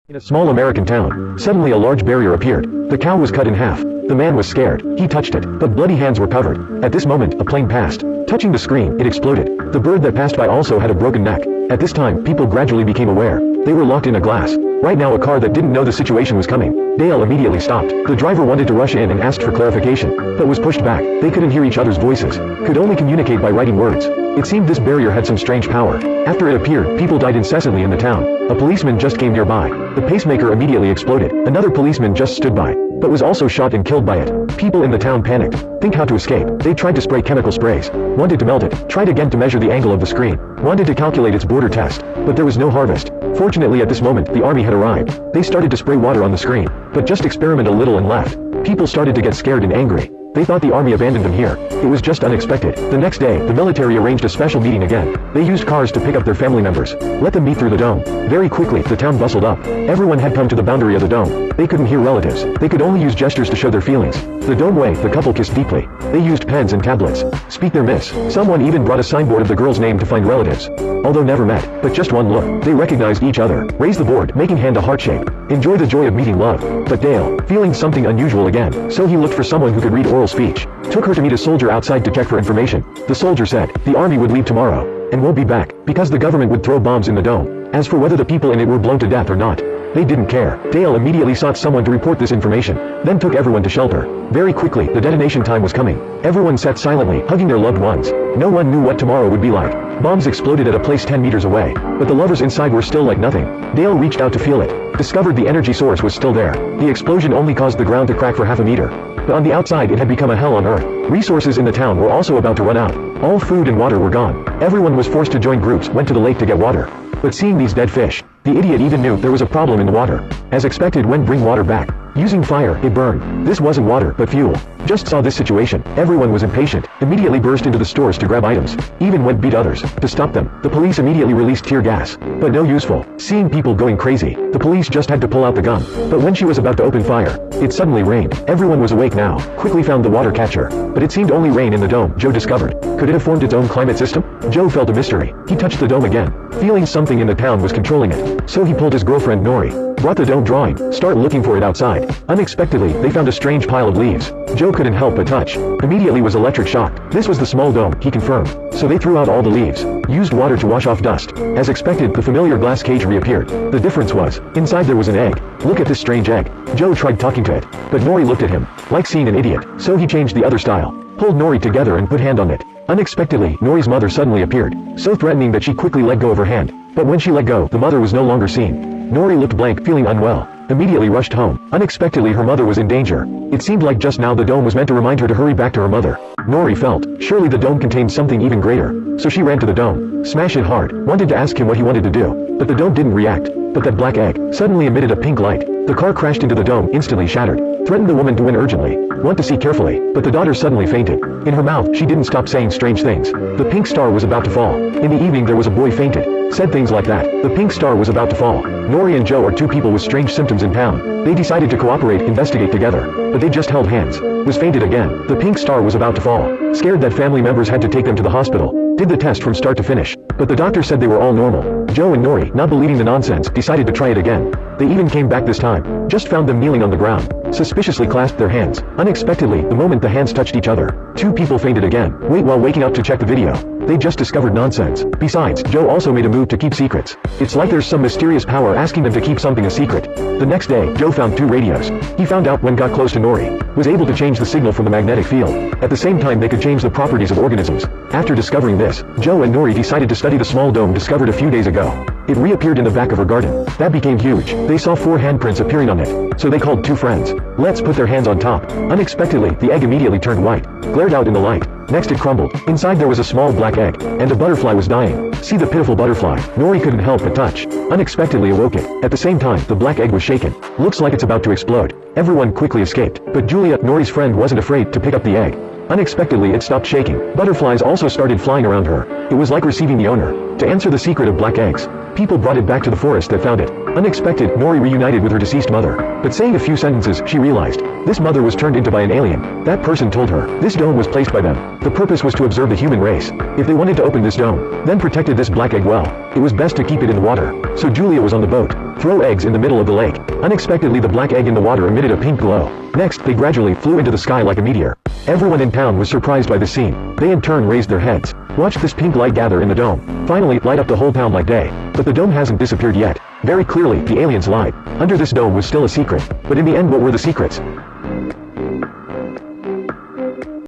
In a small American town, suddenly a large barrier appeared. The cow was cut in half. The man was scared. He touched it, but bloody hands were covered. At this moment, a plane passed. Touching the screen, it exploded. The bird that passed by also had a broken neck. At this time, people gradually became aware. They were locked in a glass. Right now, a car that didn't know the situation was coming. Dale immediately stopped. The driver wanted to rush in and asked for clarification, but was pushed back. They couldn't hear each other's voices, could only communicate by writing words. It seemed this barrier had some strange power. After it appeared, people died incessantly in the town. A policeman just came nearby. The pacemaker immediately exploded. Another policeman just stood by, but was also shot and killed by it. People in the town panicked. Think how to escape. They tried to spray chemical sprays. Wanted to melt it. Tried again to measure the angle of the screen. Wanted to calculate its border test. But there was no harvest. Fortunately at this moment, the army had arrived. They started to spray water on the screen, but just experiment a little and left. People started to get scared and angry. They thought the army abandoned them here. It was just unexpected. The next day, the military arranged a special meeting again. They used cars to pick up their family members. Let them meet through the dome. Very quickly, the town bustled up. Everyone had come to the boundary of the dome. They couldn't hear relatives. They could only use gestures to show their feelings. The dome way, the couple kissed deeply. They used pens and tablets. Speak their miss. Someone even brought a signboard of the girl's name to find relatives. Although never met, but just one look, they recognized each other. Raised the board, making hand a heart shape. Enjoy the joy of meeting love. But Dale, feeling something unusual again, so he looked for someone who could read oral speech. Took her to meet a soldier outside to check for information. The soldier said, the army would leave tomorrow, and won't be back, because the government would throw bombs in the dome. As for whether the people in it were blown to death or not, they didn't care. Dale immediately sought someone to report this information, then took everyone to shelter. Very quickly, the detonation time was coming. Everyone sat silently, hugging their loved ones. No one knew what tomorrow would be like. Bombs exploded at a place 10 meters away, but the lovers inside were still like nothing. Dale reached out to feel it, discovered the energy source was still there. The explosion only caused the ground to crack for half a meter. But on the outside it had become a hell on earth. Resources in the town were also about to run out. All food and water were gone. Everyone was forced to join groups, went to the lake to get water. But seeing these dead fish, the idiot even knew there was a problem in the water. As expected, went bring water back. Using fire, it burned. This wasn't water, but fuel. Just saw this situation. Everyone was impatient. Immediately burst into the stores to grab items. Even went beat others. To stop them, the police immediately released tear gas. But no useful. Seeing people going crazy, the police just had to pull out the gun. But when she was about to open fire, it suddenly rained. Everyone was awake now. Quickly found the water catcher. But it seemed only rain in the dome. Joe discovered. Could it have formed its own climate system? Joe felt a mystery. He touched the dome again, feeling something in the town was controlling it. So he pulled his girlfriend Nori. Brought the dome drawing, start looking for it outside. Unexpectedly, they found a strange pile of leaves. Joe couldn't help but touch. Immediately was electric shocked. This was the small dome, he confirmed. So they threw out all the leaves. Used water to wash off dust. As expected, the familiar glass cage reappeared. The difference was, inside there was an egg. Look at this strange egg. Joe tried talking to it, but Nori looked at him, like seeing an idiot. So he changed the other style. Pulled Nori together and put hand on it. Unexpectedly, Nori's mother suddenly appeared, so threatening that she quickly let go of her hand. But when she let go, the mother was no longer seen. Nori looked blank, feeling unwell. Immediately rushed home. Unexpectedly her mother was in danger. It seemed like just now the dome was meant to remind her to hurry back to her mother. Nori felt, surely the dome contained something even greater. So she ran to the dome, smashed it hard, wanted to ask him what he wanted to do. But the dome didn't react. But that black egg suddenly emitted a pink light. The car crashed into the dome, instantly shattered. Threatened the woman to win urgently. Want to see carefully, but the daughter suddenly fainted. In her mouth, she didn't stop saying strange things. The pink star was about to fall. In the evening there was a boy fainted. Said things like that. The pink star was about to fall. Nori and Joe are two people with strange symptoms in town. They decided to cooperate, investigate together. But they just held hands. Was fainted again. The pink star was about to fall. Scared that family members had to take them to the hospital. Did the test from start to finish. But the doctor said they were all normal. Joe and Nori, not believing the nonsense, decided to try it again. They even came back this time. Just found them kneeling on the ground. Suspiciously clasped their hands. Unexpectedly, the moment the hands touched each other, two people fainted again. Wait while waking up to check the video. They just discovered nonsense. Besides, Joe also made a move to keep secrets. It's like there's some mysterious power asking them to keep something a secret. The next day, Joe found two radios. He found out when got close to Nori, was able to change the signal from the magnetic field. At the same time they could change the properties of organisms. After discovering this, Joe and Nori decided to study the small dome discovered a few days ago. It reappeared in the back of her garden. That became huge. They saw 4 handprints appearing on it. So they called 2 friends. Let's put their hands on top. Unexpectedly, the egg immediately turned white. Glared out in the light. Next it crumbled. Inside there was a small black egg, and a butterfly was dying. See the pitiful butterfly. Nori couldn't help but touch. Unexpectedly awoke it. At the same time, the black egg was shaken. Looks like it's about to explode. Everyone quickly escaped, but Julia, Nori's friend, wasn't afraid to pick up the egg. Unexpectedly it stopped shaking. Butterflies also started flying around her. It was like receiving the owner. To answer the secret of black eggs, people brought it back to the forest that found it. Unexpected, Nori reunited with her deceased mother. But saying a few sentences, she realized this mother was turned into by an alien. That person told her this dome was placed by them. The purpose was to observe the human race. If they wanted to open this dome, then protected this black egg well, it was best to keep it in the water. So Julia was on the boat. Throw eggs in the middle of the lake. Unexpectedly, the black egg in the water emitted a pink glow. Next, they gradually flew into the sky like a meteor. Everyone in town was surprised by this scene. They in turn raised their heads. Watched this pink light gather in the dome. Finally, light up the whole town like day. But the dome hasn't disappeared yet. Very clearly, the aliens lied. Under this dome was still a secret. But in the end, what were the secrets?